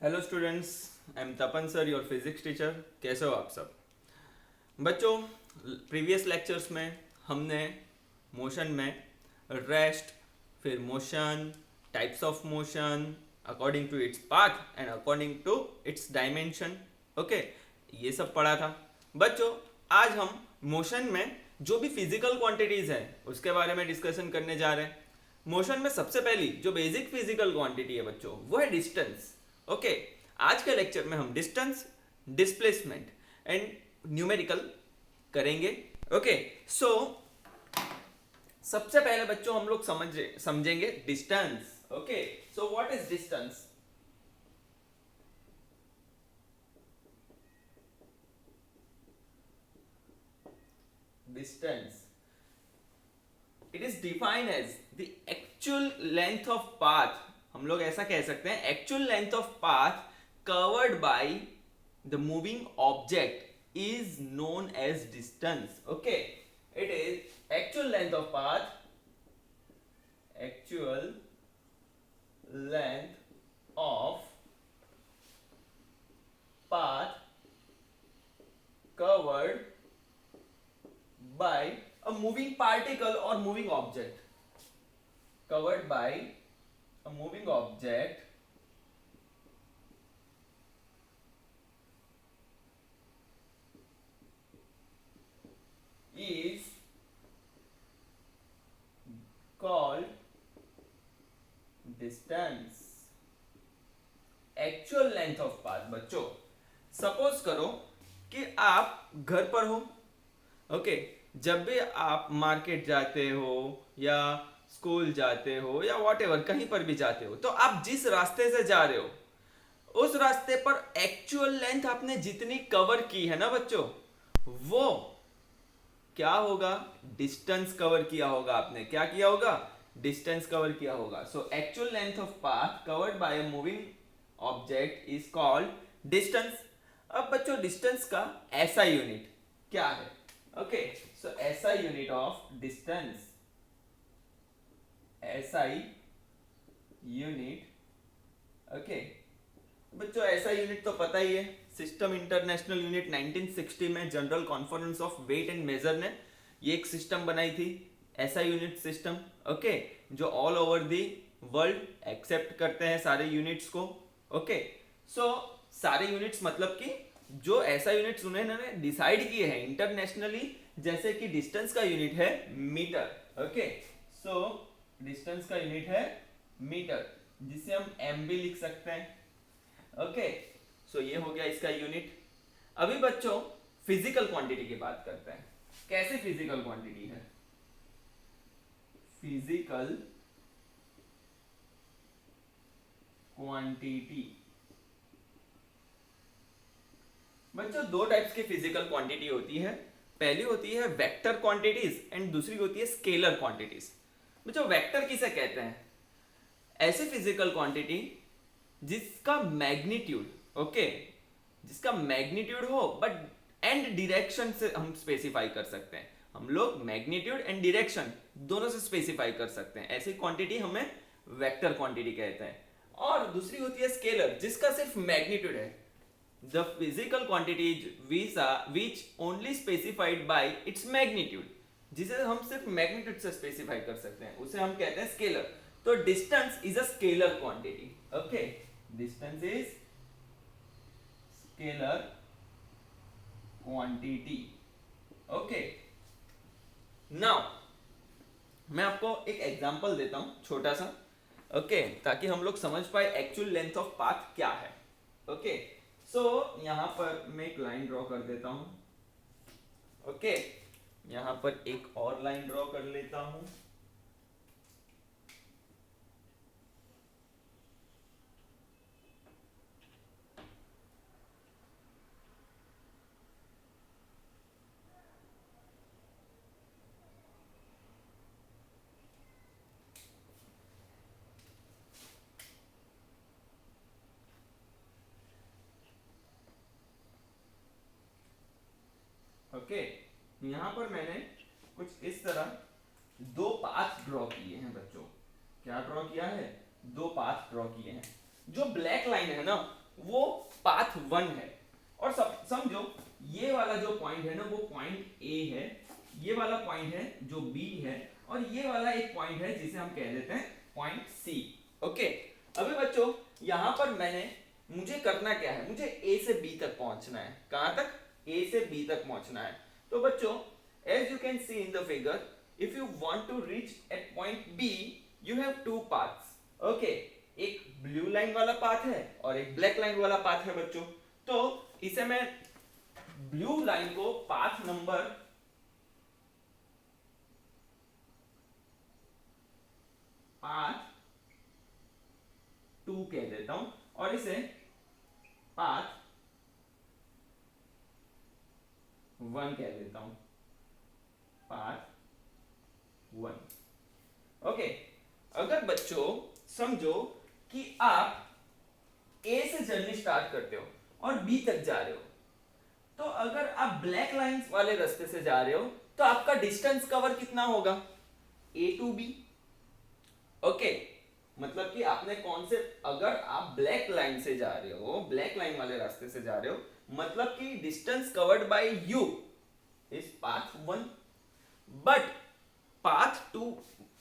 Hello students, I am Tapan sir, your physics teacher. कैसे हो आप सब बच्चों? प्रीवियस लेक्चर्स में हमने मोशन में रेस्ट, फिर motion, types of motion according to its path and according to its dimension, okay, ये सब पढ़ा था बच्चों। आज हम मोशन में जो भी फिजिकल क्वांटिटीज हैं उसके बारे में डिस्कशन करने जा रहे हैं। मोशन में सबसे पहली जो बेसिक फिजिकल क्वांटिटी है बच्चों, वो है डिस्टेंस। ओके, आज के लेक्चर में हम डिस्टेंस, डिस्प्लेसमेंट एंड न्यूमेरिकल करेंगे। ओके, सो सबसे पहले बच्चों हम लोग समझेंगे distance. Okay, so what is distance? Distance, it is defined as the actual length of path. हम लोग ऐसा कह सकते हैं, actual length of path covered by the moving object is known as distance. Okay, it is actual length of path, actual length of path covered by a moving particle or moving object, covered by a moving object is called distance, actual length of path. बच्चों suppose करो कि आप घर पर हो, okay, जब भी आप मार्केट जाते हो या स्कूल जाते हो या व्हाटएवर कहीं पर भी जाते हो, तो आप जिस रास्ते से जा रहे हो उस रास्ते पर एक्चुअल लेंथ आपने जितनी कवर की है ना बच्चों, वो क्या होगा? डिस्टेंस कवर किया होगा आपने। क्या किया होगा? डिस्टेंस कवर किया होगा। सो actual length of path covered bye a moving object is called distance. अब बच्चों डिस्टेंस का ऐसा यूनिट क्या है? ओके, सो ऐसा unit of distance, SI unit, okay बच्चों, ऐसा यूनिट तो पता ही है। सिस्टम इंटरनेशनल यूनिट 1960 में general conference of weight and measure ने ये एक सिस्टम बनाई थी, ऐसा यूनिट सिस्टम, ओके, जो all over the world accept करते हैं सारे यूनिट्स को। ओके, सो सारे यूनिट्स मतलब कि जो ऐसा यूनिट्स उन्होंने डिसाइड किए हैं इंटरनेशनली, जैसे कि डिस्टेंस का यूनिट है मीटर। ओके, सो डिस्टेंस का यूनिट है मीटर, जिसे हम एम भी लिख सकते हैं। ओके, सो ये हो गया इसका यूनिट। अभी बच्चों फिजिकल क्वांटिटी की बात करते हैं। कैसे फिजिकल क्वांटिटी है? फिजिकल क्वांटिटी बच्चों दो टाइप्स की फिजिकल क्वांटिटी होती है। पहली होती है वेक्टर क्वांटिटीज एंड दूसरी होती है स्केलर क्वांटिटीज। बच्चों वेक्टर किसे कहते हैं? ऐसी फिजिकल क्वांटिटी जिसका मैग्नीट्यूड, ओके, जिसका मैग्नीट्यूड हो बट एंड डायरेक्शन से हम स्पेसिफाई कर सकते हैं। हम लोग मैग्नीट्यूड एंड डायरेक्शन दोनों से स्पेसिफाई कर सकते हैं, ऐसी क्वांटिटी हमें वेक्टर क्वांटिटी कहते हैं। और दूसरी होती है स्केलर, जिसका सिर्फ मैग्नीट्यूड है। The physical quantities which only specified by its magnitude, जिसे हम सिर्फ मैग्नीट्यूड से स्पेसिफाई कर सकते हैं, उसे हम कहते हैं स्केलर। तो distance is a scalar quantity. Okay, distance is scalar quantity. Okay, now मैं आपको एक एग्जांपल देता हूं छोटा सा, ओके, ताकि हम लोग समझ पाए एक्चुअल लेंथ ऑफ पाथ क्या है। ओके, सो यहां पर मैं एक लाइन ड्रॉ कर देता हूं। ओके, यहां पर एक और लाइन ड्रॉ कर लेता हूं। ओके, यहां पर मैंने कुछ इस तरह दो पाथ ड्रॉ किए हैं बच्चों। क्या ड्रॉ किया है? दो पाथ ड्रॉ किए हैं। जो ब्लैक लाइन है ना, वो पाथ 1 है। और समझो ये वाला जो पॉइंट है ना वो पॉइंट ए है, ये वाला पॉइंट है जो बी है, और ये वाला एक पॉइंट है जिसे हम कह देते हैं पॉइंट सी। ओके, अभी बच्चों यहां पर मुझे करना क्या है, मुझे ए से बी तक पहुंचना है। कहां तक? ए से बी तक पहुंचना है। तो बच्चों as you can see in the figure, if you want to reach at point B you have two paths. Okay, एक ब्लू लाइन वाला पाथ है और एक ब्लैक लाइन वाला पाथ है बच्चों। तो इसे मैं ब्लू लाइन को पाथ नंबर पाथ 2 कह देता हूं और इसे पाथ 1 कह देता हूं, पाथ 1। ओके, अगर बच्चों समझो कि आप ए से जर्नी स्टार्ट करते हो और बी तक जा रहे हो, तो अगर आप ब्लैक लाइंस वाले रास्ते से जा रहे हो तो आपका डिस्टेंस कवर कितना होगा? ए टू बी। ओके, मतलब कि आपने कौन से, अगर आप ब्लैक लाइन से जा रहे हो, ब्लैक लाइन वाले रास्ते से जा रहे हो, मतलब कि distance covered by you is path 1। But path 2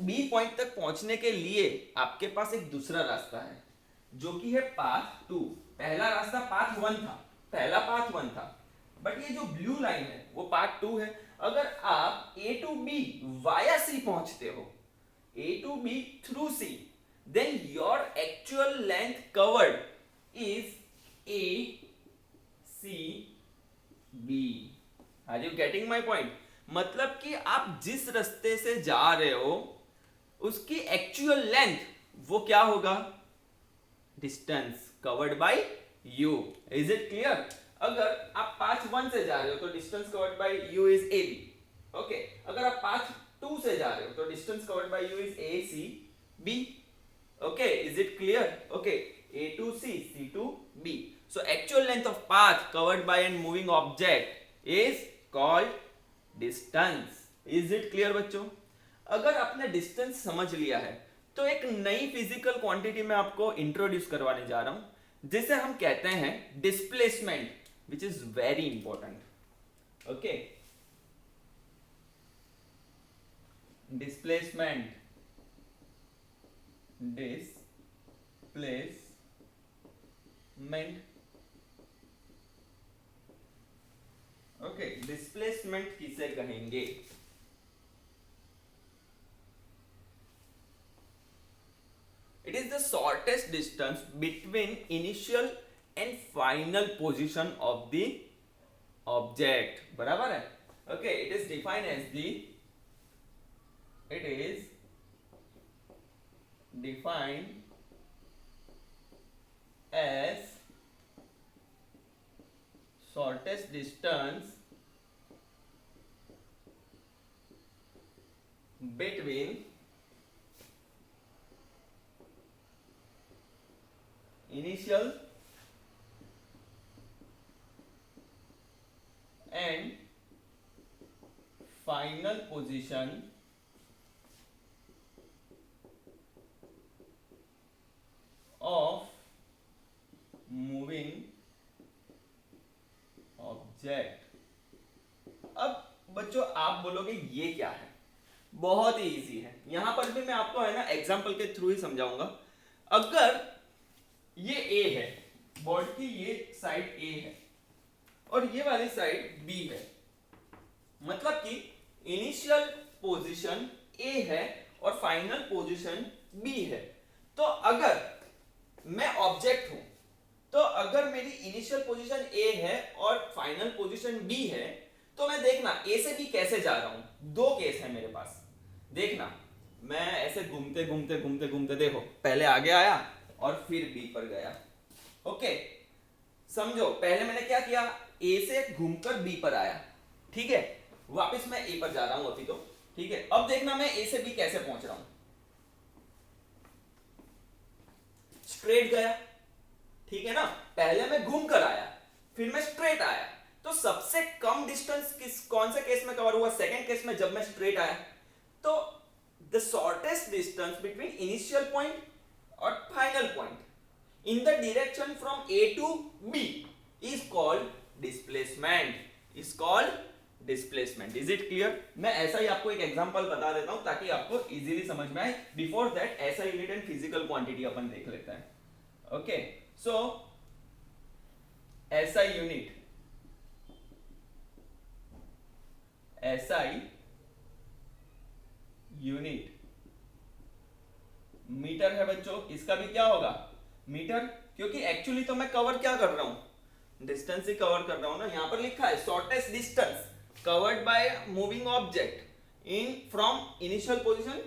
B point तक पहुंचने के लिए आपके पास एक दूसरा रास्ता है जो कि है पाथ 2। पहला रास्ता पाथ 1 था, पहला पाथ 1 था, बट ये जो ब्लू लाइन है वो पाथ 2 है। अगर आप A to B via C पहुंचते हो, A to B through C, then your actual length covered is A C B. Are you getting my point? मतलब कि आप जिस रास्ते से जा रहे हो उसकी एक्चुअल लेंथ वो क्या होगा? Distance covered by you. Is it clear? अगर आप पाथ 1 से जा रहे हो तो distance covered by you is A B. Okay, अगर आप पाथ 2 से जा रहे हो तो distance covered by you is A C B. Okay, is it clear? Okay, A to C, C to B. So actual length of path covered by an moving object is called distance. Is it clear बच्चों? अगर आपने distance समझ लिया है तो एक नई physical quantity में आपको इंट्रोड्यूस करवाने जा रहा हूं जिसे हम कहते हैं displacement, which is very important. Okay, displacement, okay, displacement किसे कहेंगे? It is the shortest distance between initial and final position of the object. बराबर है? Okay, it is defined as shortest distance between initial and final position of moving object। अब बच्चों आप बोलोगे ये क्या है? बहुत ही इजी है, यहां पर भी मैं आपको है ना एग्जांपल के थ्रू ही समझाऊंगा। अगर ये ए है, बोर्ड की ये साइड ए है और ये वाली साइड बी है, मतलब कि इनिशियल पोजीशन ए है और फाइनल पोजीशन बी है। तो अगर मैं ऑब्जेक्ट हूं तो अगर मेरी इनिशियल पोजीशन ए है और फाइनल पोजीशन बी है तो मैं देखना ए से बी कैसे जा रहा हूं। दो केस है मेरे पास, देखना मैं ऐसे घूमते घूमते घूमते घूमते, देखो पहले आगे आया और फिर बी पर गया। ओके, समझो पहले मैंने क्या किया, ए से घूमकर बी पर आया, ठीक है, वापस मैं ए पर जा रहा हूं अभी तो, ठीक है। अब देखना मैं ए से बी कैसे पहुंच रहा हूं। स्ट्रेट गया, ठीक है ना, पहले मैं घूम कर आया फिर मैं स्ट्रेट आया, तो सबसे कम डिस्टेंस कौन से केस में कवर हुआ? सेकंड केस में, जब मैं स्ट्रेट आया। तो the shortest distance between initial point और final point in the direction from A to B is called displacement. Is called displacement. Is it clear? मैं ऐसा ही आपको एक एग्जांपल बता देता हूं ताकि आपको इजीली समझ में आए. बिफोर दैट ऐसा यूनिट एंड फिजिकल क्वांटिटी अपन देख लेते हैं. ओके, सो ऐसा यूनिट, SI यूनिट मीटर है बच्चों. इसका भी क्या होगा? मीटर, क्योंकि एक्चुअली तो मैं कवर क्या कर रहा हूं? डिस्टेंस ही कवर कर रहा हूं ना. यहां पर लिखा है shortest distance covered by moving object in from initial position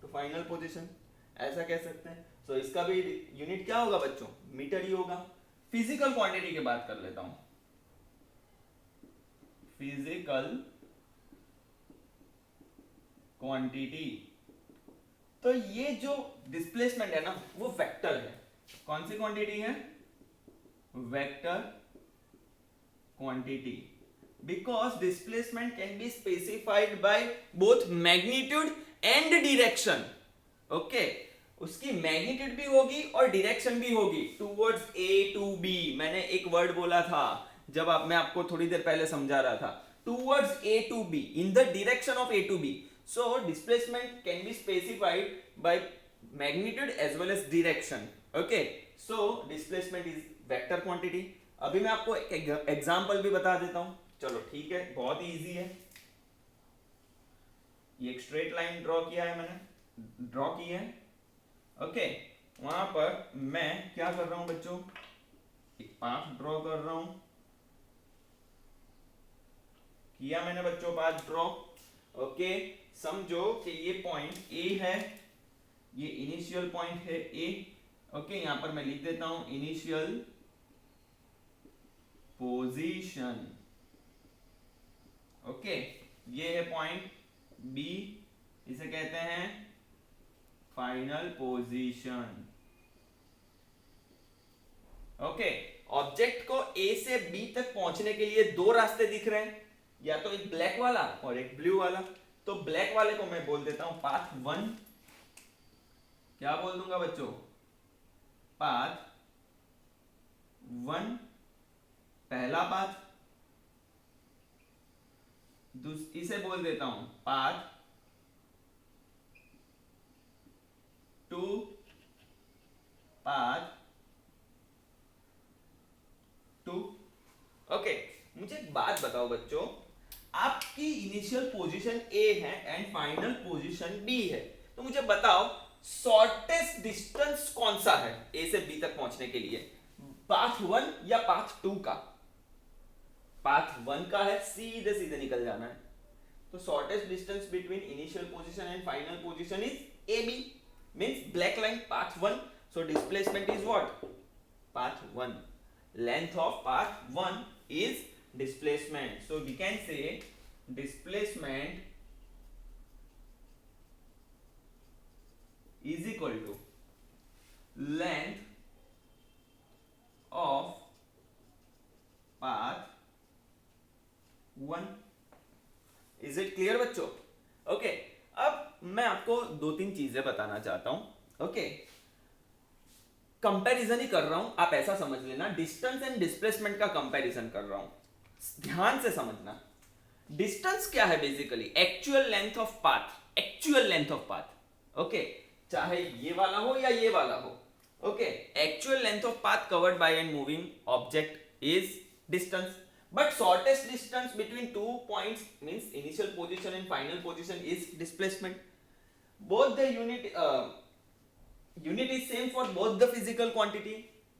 to final position, ऐसा कह सकते हैं. सो इसका भी यूनिट क्या होगा बच्चों? मीटर ही होगा. फिजिकल क्वांटिटी की बात कर लेता हूं. फिजिकल क्वांटिटी, तो ये जो डिस्प्लेसमेंट है ना वो वेक्टर है. कौन सी क्वांटिटी है? Vector quantity. Because displacement can be specified by both magnitude and direction. Okay, उसकी मैग्नीट्यूड भी होगी और डायरेक्शन भी होगी. टूवर्ड्स A टू B, मैंने एक वर्ड बोला था जब मैं आपको थोड़ी देर पहले समझा रहा था. Towards A to B, in the direction of A to B. So displacement can be specified by magnitude as well as direction. Okay, so displacement is vector quantity. अभी मैं आपको एक एग्जांपल भी बता देता हूं. चलो ठीक है, बहुत ही इजी है. ये एक स्ट्रेट लाइन ड्रॉ किया है, मैंने ड्रॉ की है. ओके, वहां पर मैं क्या कर रहा हूं बच्चों? एक पाथ ड्रॉ कर रहा हूं. किया मैंने बच्चों पाथ ड्रॉ. ओके, समझो कि ये पॉइंट A है, ये इनिशियल पॉइंट है A. ओके, यहां पर मैं लिख देता हूं इनिशियल पोजीशन. ओके, ये है पॉइंट B, इसे कहते हैं फाइनल पोजीशन. ओके, ऑब्जेक्ट को A से B तक पहुंचने के लिए दो रास्ते दिख रहे हैं, या तो एक ब्लैक वाला और एक ब्लू वाला. तो ब्लैक वाले को मैं बोल देता हूं पाथ 1. क्या बोल दूंगा बच्चों? पाथ 1 पहला पाथ. इसे बोल देता हूं पाथ 2, पाथ 2. ओके, मुझे एक बात बताओ बच्चों, आपकी इनिशियल पोजीशन A है एंड फाइनल पोजीशन B है. तो मुझे बताओ शॉर्टेस्ट डिस्टेंस कौन सा है A से B तक पहुंचने के लिए? पाथ 1 या पाथ 2 का? पाथ 1 का है, सीधे सीधे निकल जाना है. तो shortest distance between initial position and final position is AB, means black line path 1. So displacement is what? Path 1. Length of path 1 is displacement. So we can say displacement is equal to length of path 1. Is it clear बच्चों? Okay, अब मैं आपको दो तीन चीजें बताना चाहता हूं. ओके, कंपैरिजन ही कर रहा हूं, आप ऐसा समझ लेना. डिस्टेंस एंड डिस्प्लेसमेंट का कंपैरिजन कर रहा हूं, ध्यान से समझना. डिस्टेंस क्या है? Basically actual length of path. Actual length of path. Okay, चाहे ये वाला हो या ये वाला हो. Okay, actual length of path covered by an moving object is distance. But shortest distance between two points means initial position and final position is displacement. Both the unit is same for both the physical quantity,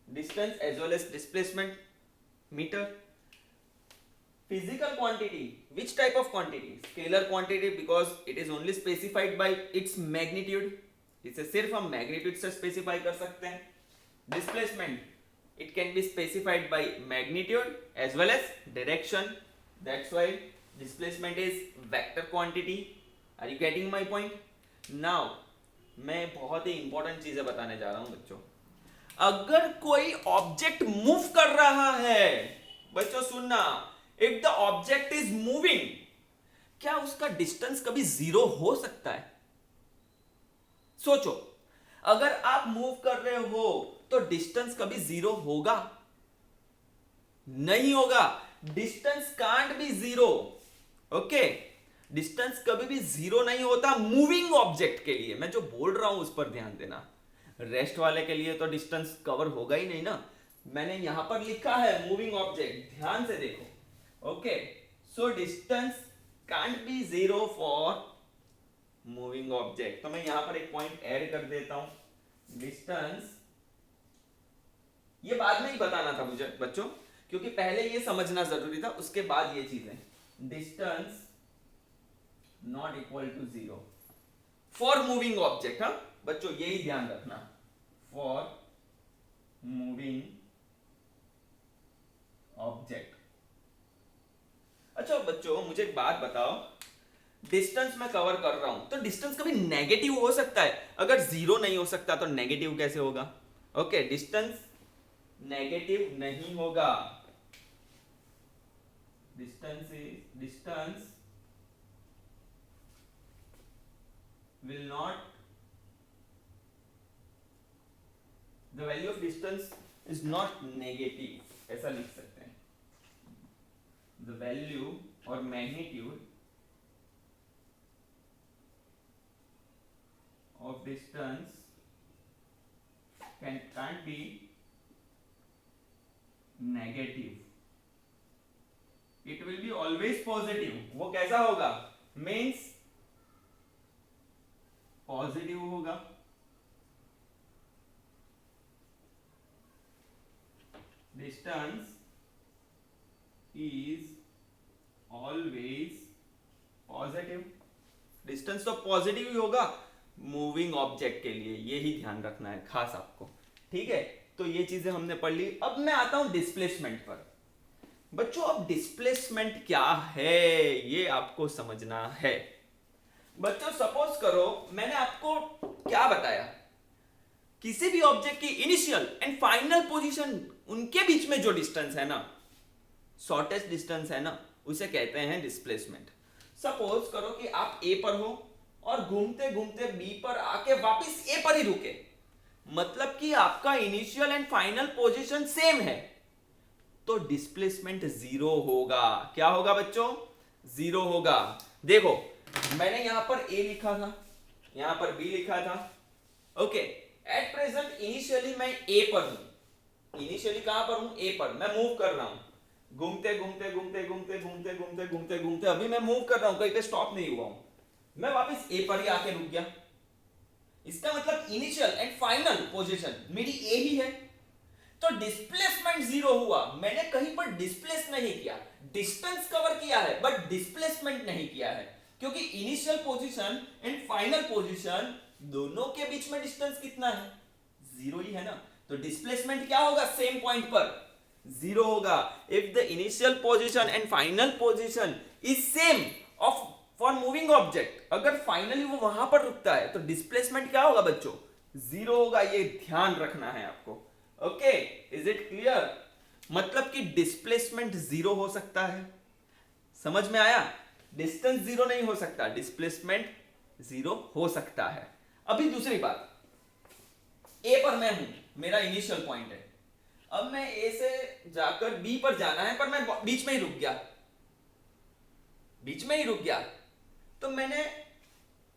distance as well as displacement, meter. Physical quantity, which type of quantity? Scalar quantity, because it is only specified by its magnitude. इसे सिर्फ हम magnitude से specify कर सकते हैं. Displacement, it can be specified by magnitude as well as direction. That's why displacement is vector quantity. Are you getting my point? Now मैं बहुत ही important चीजें बताने जा रहा हूं बच्चों. अगर कोई ऑब्जेक्ट मूव कर रहा है, बच्चों सुनना, if the object is moving, क्या उसका डिस्टेंस कभी जीरो हो सकता है? सोचो, अगर आप मूव कर रहे हो तो डिस्टेंस कभी जीरो होगा नहीं होगा, distance can't be zero. Okay, distance कभी भी जीरो नहीं होता मूविंग ऑब्जेक्ट के लिए। मैं जो बोल रहा हूं उस पर ध्यान देना, रेस्ट वाले के लिए तो डिस्टेंस कवर होगा ही नहीं ना। मैंने यहां पर लिखा है मूविंग ऑब्जेक्ट, ध्यान से देखो। Okay, so distance can't be zero for moving object. तो मैं यहां पर एक पॉइंट ऐड कर देता हूं, डिस्टेंस, ये बाद में ही बताना था मुझे बच्चों, क्योंकि पहले ये समझना जरूरी था, उसके बाद ये चीजें। Distance not equal to zero for moving object. हाँ बच्चों, यही ध्यान रखना, फॉर मूविंग ऑब्जेक्ट। अच्छा बच्चों, मुझे एक बात बताओ, डिस्टेंस मैं कवर कर रहा हूं तो डिस्टेंस कभी नेगेटिव हो सकता है? अगर जीरो नहीं हो सकता तो नेगेटिव कैसे होगा? ओके, डिस्टेंस नेगेटिव नहीं होगा। Distance will not, the value of distance is not negative, ऐसा लिख सकते हैं। the value or magnitude of distance can't be negative, it will be always positive। वो कैसा होगा? means पॉजिटिव होगा। Distance is always positive, distance तो positive ही होगा मूविंग ऑब्जेक्ट के लिए, यही ध्यान रखना है खास आपको। ठीक है, तो ये चीजें हमने पढ़ ली। अब मैं आता हूं डिस्प्लेसमेंट पर। बच्चों, अब डिस्प्लेसमेंट क्या है ये आपको समझना है। बच्चों सपोज करो मैंने आपको क्या बताया, किसी भी ऑब्जेक्ट की इनिशियल एंड फाइनल पोजीशन, उनके बीच में जो डिस्टेंस है ना, शॉर्टेस्ट डिस्टेंस है ना, उसे कहते हैं डिस्प्लेसमेंट। सपोज करो कि आप ए पर हो और घूमते घूमते बी पर आके वापस ए पर ही रुके, मतलब कि आपका initial and final position same है, तो डिस्प्लेसमेंट जीरो होगा। क्या होगा बच्चों? जीरो होगा। देखो, मैंने यहां पर ए लिखा था, यहां पर बी लिखा था। ओके, एट प्रेजेंट इनिशियली मैं ए पर हूं। इनिशियली कहां पर हूं? ए पर। मैं मूव कर रहा हूं, घूमते घूमते घूमते घूमते घूमते घूमते घूमते घूमते अभी मैं मूव कर रहा हूं, कहीं पे स्टॉप नहीं हुआ हूं। मैं वापस ए पर ही आके रुक गया। इसका मतलब इनिशियल एंड फाइनल पोजीशन मेरी ए ही है, तो डिस्प्लेसमेंट जीरो हुआ। मैंने कहीं पर डिस्प्लेस नहीं किया, डिस्टेंस कवर किया है बट डिस्प्लेसमेंट नहीं किया है, क्योंकि initial position and final position दोनों के बीच में डिस्टेंस कितना है? जीरो ही है ना। तो डिस्प्लेसमेंट क्या होगा? सेम पॉइंट पर जीरो होगा। If the initial position and final position is same of for moving object, अगर फाइनली वो वहां पर रुकता है तो डिस्प्लेसमेंट क्या होगा बच्चों? जीरो होगा। ये ध्यान रखना है आपको। Okay, is it clear? मतलब कि डिस्प्लेसमेंट जीरो हो सकता है। समझ में आया? डिस्टेंस जीरो नहीं हो सकता, डिस्प्लेसमेंट जीरो हो सकता है। अभी दूसरी बात, ए पर मैं हूं, मेरा इनिशियल पॉइंट है। अब मैं ए से जाकर बी पर जाना है, पर मैं बीच में ही रुक गया, बीच में ही रुक गया। तो मैंने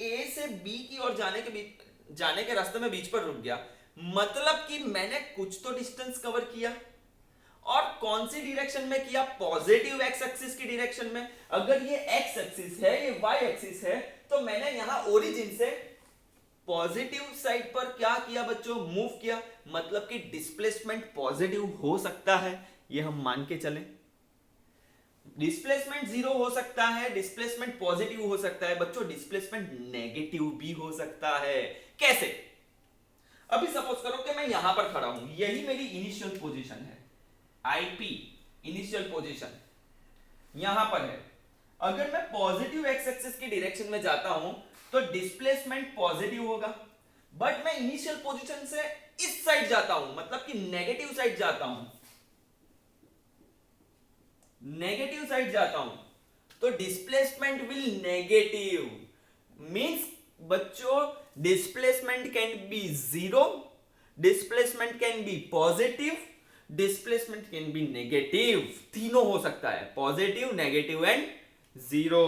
ए से बी की ओर जाने के रास्ते में बीच पर रुक गया, मतलब कि मैंने कुछ तो डिस्टेंस कवर किया। और कौन सी डायरेक्शन में किया? पॉजिटिव एक्स एक्सिस की डायरेक्शन में। अगर ये एक्स एक्सिस है, ये वाई एक्सिस है, तो मैंने यहां ओरिजिन से पॉजिटिव साइड पर क्या किया बच्चों? मूव किया, मतलब कि डिस्प्लेसमेंट पॉजिटिव हो सकता है, ये हम मान के चलें। डिस्प्लेसमेंट जीरो हो सकता है, डिस्प्लेसमेंट पॉजिटिव हो सकता है बच्चों, डिस्प्लेसमेंट नेगेटिव भी हो सकता है। कैसे? अभी सपोज करो कि मैं यहां पर खड़ा हूं, यही मेरी इनिशियल पोजीशन है, आईपी इनिशियल पोजीशन यहां पर है। अगर मैं पॉजिटिव एक्स एक्सिस की डायरेक्शन में जाता हूं तो डिस्प्लेसमेंट पॉजिटिव होगा, बट मैं इनिशियल पोजीशन से इस साइड जाता हूं, मतलब कि नेगेटिव साइड जाता हूं, नेगेटिव साइड जाता हूं, तो डिस्प्लेसमेंट विल नेगेटिव। मींस बच्चों displacement can be zero, displacement can be positive, displacement can be negative, तीनों हो सकता है, पॉजिटिव, नेगेटिव एंड जीरो।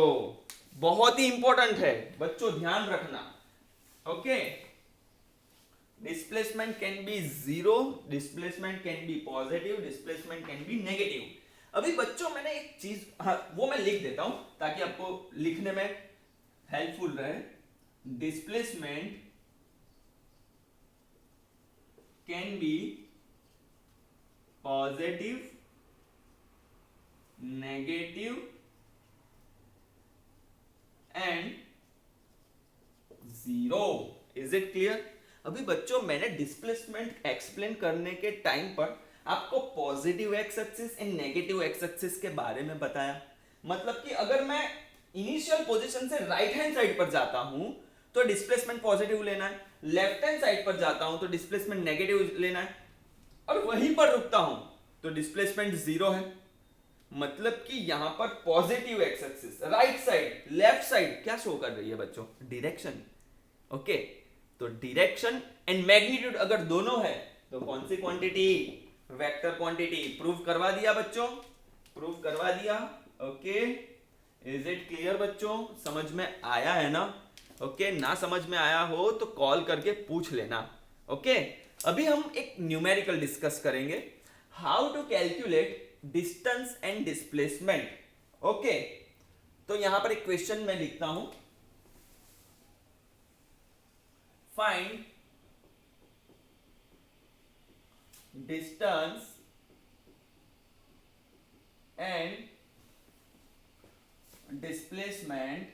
बहुत ही इंपॉर्टेंट है बच्चों, ध्यान रखना। Okay, displacement can be zero, displacement can be positive, displacement can be negative. अभी बच्चों मैंने एक चीज, हाँ वो मैं लिख देता हूं ताकि आपको लिखने में हेल्पफुल रहे। Displacement can be positive, negative and zero. Is it clear? अभी बच्चों मैंने डिस्प्लेसमेंट एक्सप्लेन करने के टाइम पर आपको positive x axis and negative x axis के बारे में बताया। मतलब कि अगर मैं इनिशियल पोजीशन से राइट हैंड साइड पर जाता हूं तो डिस्प्लेसमेंट पॉजिटिव लेना है, लेफ्ट हैंड साइड पर जाता हूं तो डिस्प्लेसमेंट नेगेटिव लेना है, और वहीं पर रुकता हूं तो डिस्प्लेसमेंट जीरो है। मतलब कि यहां पर positive x axis right side, left side क्या शो कर रही है बच्चों? डायरेक्शन। ओके, तो डायरेक्शन एंड मैग्नीट्यूड अगर दोनों है तो कौन सी क्वांटिटी? Vector quantity. प्रूव करवा दिया बच्चों, प्रूव करवा दिया। ओके, इज इट क्लियर बच्चों? समझ में आया है ना? ओके, ना समझ में आया हो तो कॉल करके पूछ लेना। ओके, अभी हम एक न्यूमेरिकल डिस्कस करेंगे, how to calculate distance and displacement. Okay, तो यहां पर एक क्वेश्चन मैं लिखता हूं, find distance and displacement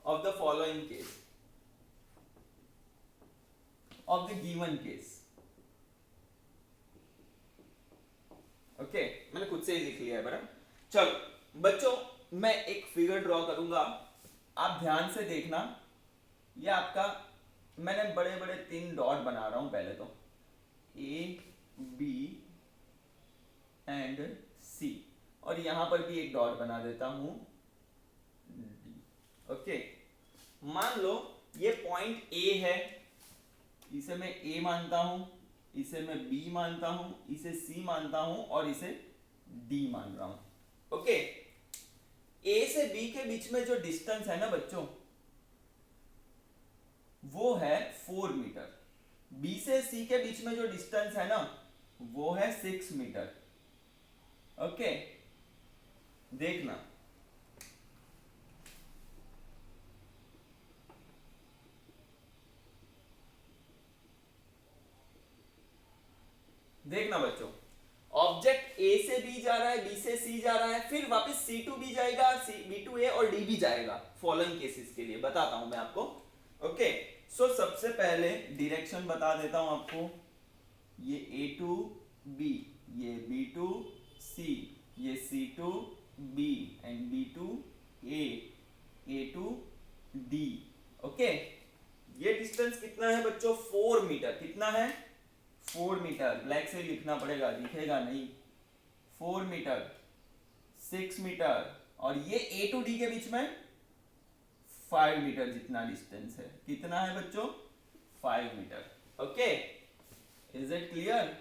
of the following case, of the given case। Okay, मैंने खुद से ही लिख लिया है बराबर। चलो बच्चों, मैं एक फिगर ड्रॉ करूंगा, आप ध्यान से देखना। ये आपका, मैंने बड़े बड़े 3 डॉट बना रहा हूं पहले तो, ए बी एंड सी, और यहां पर भी एक डॉट बना देता हूं डी। ओके, मान लो ये पॉइंट ए है, इसे मैं ए मानता हूं, इसे मैं बी मानता हूं, इसे सी मानता हूं और इसे डी मान रहा हूं। ओके, ए से बी के बीच में जो डिस्टेंस है ना बच्चों, वो है 4 मीटर। बी से सी के बीच में जो डिस्टेंस है ना, वो है 6 मीटर। ओके, देखना, देखना बच्चों, ऑब्जेक्ट ए से बी जा रहा है, बी से सी जा रहा है, फिर वापस सी टू बी जाएगा, बी टू ए और डी भी जाएगा। फॉलोइंग केसेस के लिए बताता हूं मैं आपको। ओके, सो सबसे पहले डायरेक्शन बता देता हूं आपको, ये ए टू बी, ये बी टू सी, ये C to B and B to A to D. Okay, ये डिस्टेंस कितना है बच्चों? 4 मीटर। कितना है? 4 मीटर। ब्लैक से लिखना पड़ेगा, दिखेगा नहीं। 4 मीटर, 6 मीटर, और ये ए टू डी के बीच में 5 मीटर जितना डिस्टेंस है। कितना है बच्चों? 5 metre. Okay, is it clear?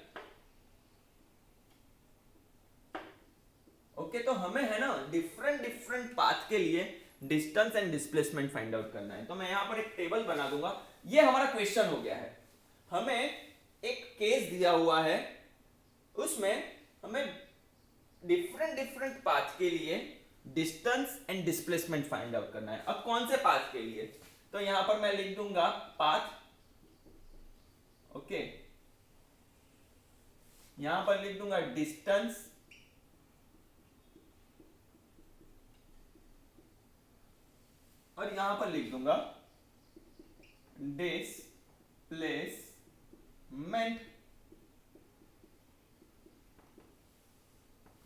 Okay, तो हमें है ना डिफरेंट डिफरेंट पाथ के लिए distance and displacement find out करना है। तो मैं यहां पर एक टेबल बना दूंगा। ये हमारा क्वेश्चन हो गया है, हमें एक केस दिया हुआ है, उसमें हमें डिफरेंट डिफरेंट पाथ के लिए distance and displacement find out करना है। अब कौन से पाथ के लिए? तो यहां पर मैं लिख दूंगा पाथ। ओके, यहां पर लिख दूंगा डिस्टेंस और यहां पर लिख दूंगा डिस्प्लेसमेंट,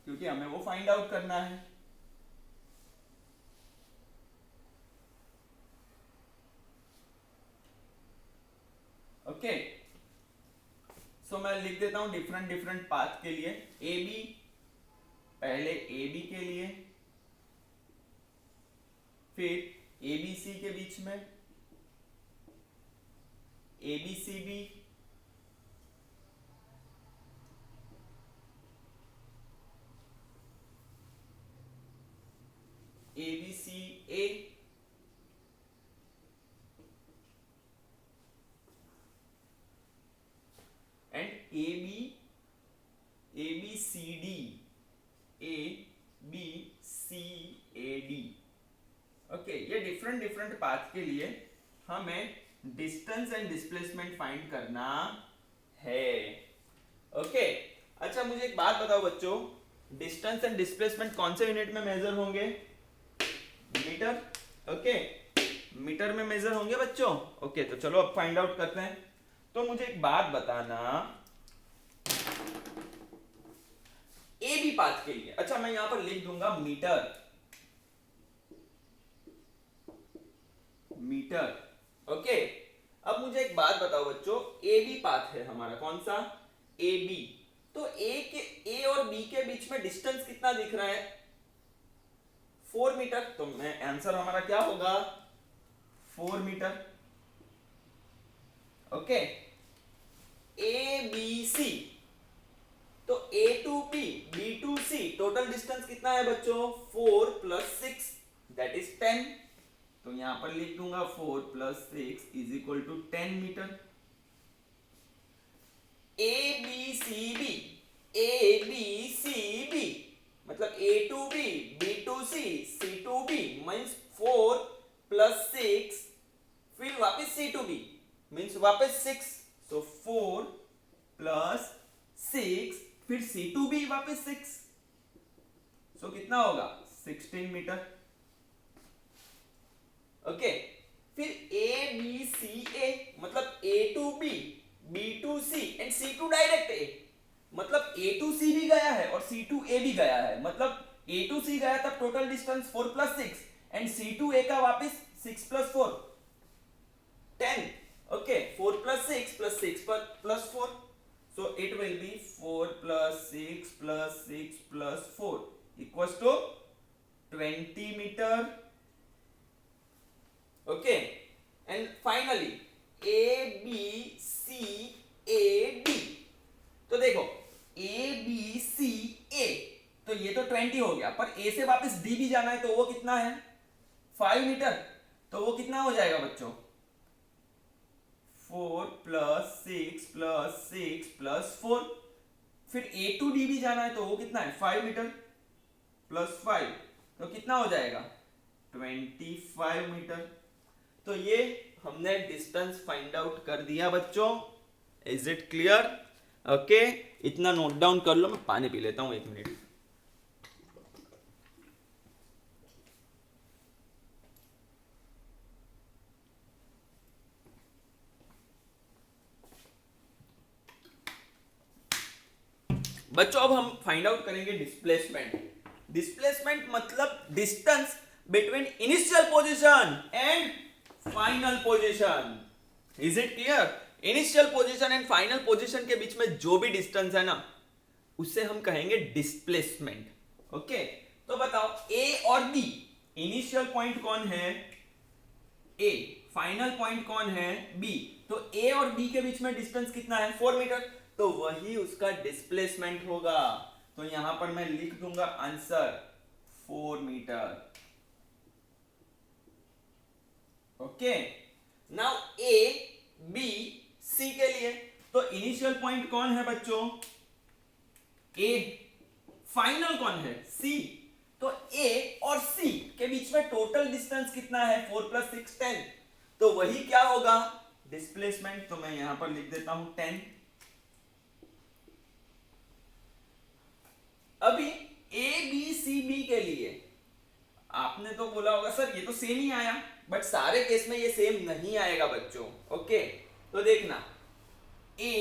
क्योंकि हमें वो फाइंड आउट करना है। ओके, सो मैं लिख देता हूं डिफरेंट डिफरेंट पाथ के लिए। ए बी, पहले ए बी के लिए, फिर ABC के बीच में ABCB, ABCA, and ABCD, ABCAD। Okay, ये डिफरेंट डिफरेंट पाथ के लिए हमें डिस्टेंस एंड डिस्प्लेसमेंट फाइंड करना है। ओके, अच्छा मुझे एक बात बताओ बच्चों, डिस्टेंस एंड डिस्प्लेसमेंट कौन से यूनिट में मेजर होंगे? मीटर। ओके, मीटर में मेजर होंगे बच्चों। ओके, तो चलो अब फाइंड आउट करते हैं। तो मुझे एक बात बताना, ए बी पाथ के लिए, अच्छा मैं यहां पर लिख दूंगा मीटर, मीटर। ओके, अब मुझे एक बात बताओ बच्चों, ए बी पाथ है हमारा, कौन सा? A B. तो ए और बी के बीच में डिस्टेंस कितना दिख रहा है? 4 मीटर। तो मैं आंसर हमारा क्या होगा? 4 मीटर। ओके, ए बी सी, तो A to B, B to C, total distance कितना है बच्चों? 4 + 6 दैट इज 10। तो यहां पर लिख दूंगा 4 + 6 = 10 मीटर। ABCB, ABCB मतलब A to B, B to C, C to B means 4 + 6, फिर वापस C to B मींस वापस 6, सो 4 + 6, फिर C to B वापस 6, सो कितना होगा? 16 मीटर। ओके, फिर ABCA मतलब A to B, B to C and C to direct A, मतलब A to C भी गया है और C to A भी गया है, मतलब A to C गया तब total distance 4 + 6 and C to A का वापस 6 + 4 10। Okay, 4 + 6 + 6 + 4, so it will be 4 + 6 + 6 + 4 equals to 20 meter. Okay, and finally ABCAD, तो देखो ABCA, तो ये तो 20 हो गया, पर A से वापस D भी जाना है, तो वो कितना है? 5 मीटर। तो वो कितना हो जाएगा बच्चों? 4 + 6 + 6 + 4, फिर A to D भी जाना है, तो वो कितना है? 5 मीटर + 5, तो कितना हो जाएगा? 25 मीटर। तो ये हमने डिस्टेंस फाइंड आउट कर दिया बच्चों। Is it clear? ओके, इतना नोट डाउन कर लो, मैं पानी पी लेता हूं 1 मिनट। बच्चों अब हम फाइंड आउट करेंगे डिस्प्लेसमेंट। डिस्प्लेसमेंट मतलब distance between initial position and final position. Is it clear? Initial position and final position के बीच में जो भी डिस्टेंस है ना, उससे हम कहेंगे डिस्प्लेसमेंट। ओके, तो बताओ ए और बी, इनिशियल पॉइंट कौन है? ए, फाइनल पॉइंट कौन है? बी। तो ए और बी के बीच में डिस्टेंस कितना है? 4 मीटर, तो वही उसका डिस्प्लेसमेंट होगा। तो यहां पर मैं लिख दूंगा आंसर 4 मीटर। Okay, now A B C के लिए, तो इनिशियल पॉइंट कौन है बच्चों? ए। फाइनल कौन है? सी। तो ए और सी के बीच में टोटल डिस्टेंस कितना है? 4 + 6 10, तो वही क्या होगा? डिस्प्लेसमेंट। तो मैं यहां पर लिख देता हूं 10। अभी ए बी सी बी के लिए आपने तो बोला होगा सर ये तो सेम ही आया, बट सारे केस में ये सेम नहीं आएगा बच्चों। ओके, तो देखना A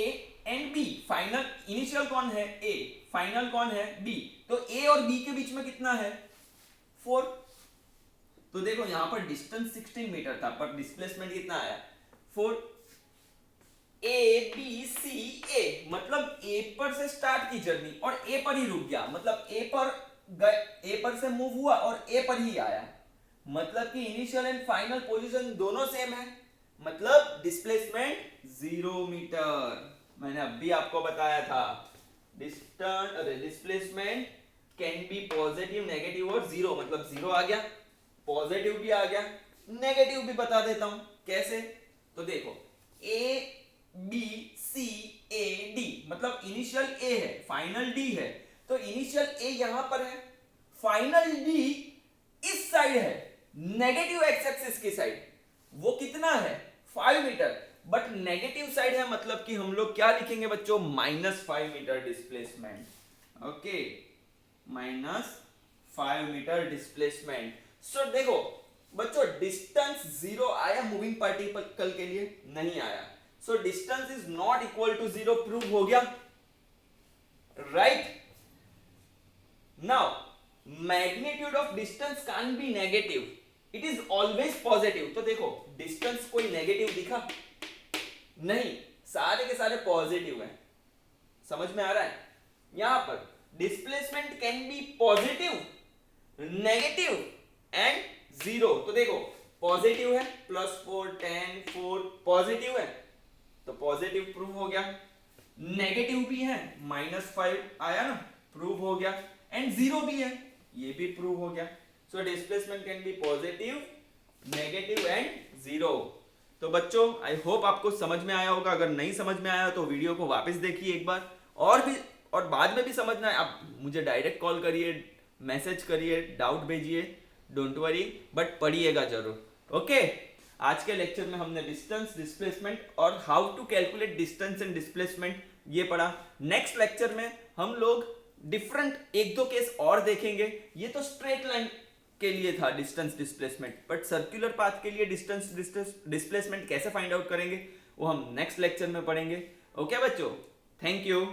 and B, final initial कौन है? ए, फाइनल कौन है? बी। तो ए और बी के बीच में कितना है? 4। तो देखो यहां पर डिस्टेंस 16 मीटर था, पर डिस्प्लेसमेंट कितना आया? 4। ए बी सी ए मतलब ए पर से स्टार्ट की जर्नी और ए पर ही रुक गया, मतलब ए पर से मूव हुआ और ए पर ही आया, मतलब कि इनिशियल एंड फाइनल पोजीशन दोनों सेम है, मतलब डिस्प्लेसमेंट 0 मीटर। मैंने अभी आपको बताया था displacement can be positive, negative और जीरो, मतलब जीरो आ गया, पॉजिटिव भी आ गया, नेगेटिव भी बता देता हूं कैसे। तो देखो A B C A D, मतलब इनिशियल ए है, फाइनल डी है, तो इनिशियल ए यहां पर है, फाइनल डी इस साइड है, नेगेटिव एक्स एक्सिस की साइड, वो कितना है 5 मीटर, बट नेगेटिव साइड है, मतलब कि हम लोग क्या लिखेंगे बच्चों, -5 meter displacement, okay, -5 meter displacement. So देखो बच्चों डिस्टेंस 0 आया मूविंग पार्टिकल के लिए, नहीं आया, so distance is not equal to 0, prove हो गया, right. Now magnitude of distance can be negative, it is always positive. तो देखो डिस्टेंस कोई नेगेटिव दिखा नहीं, सारे के सारे पॉजिटिव हैं, समझ में आ रहा है। यहां पर displacement can be positive, negative and zero. तो देखो पॉजिटिव है, +4 10 4 पॉजिटिव है, तो पॉजिटिव प्रूव हो गया, नेगेटिव भी है, -5 आया ना, प्रूव हो गया, एंड जीरो भी है, ये भी प्रूव हो गया। So displacement can be positive, negative and zero. तो बच्चों आई होप आपको समझ में आया होगा, अगर नहीं समझ में आया तो वीडियो को वापस देखिए एक बार, और बाद में भी समझना है आप मुझे डायरेक्ट कॉल करिए, मैसेज करिए, डाउट भेजिए, डोंट वरी, बट पढ़िएगा जरूर, ओके। आज के लेक्चर में हमने डिस्टेंस, डिस्प्लेसमेंट और how to calculate distance and displacement ये पढ़ा। नेक्स्ट लेक्चर में हम लोग डिफरेंट एक दो केस और देखेंगे। ये तो स्ट्रेट लाइन के लिए था distance displacement, but circular path के लिए डिस्टेंस डिस्प्लेसमेंट कैसे फाइंड आउट करेंगे वो हम नेक्स्ट लेक्चर में पढ़ेंगे, ओके बच्चों, थैंक यू।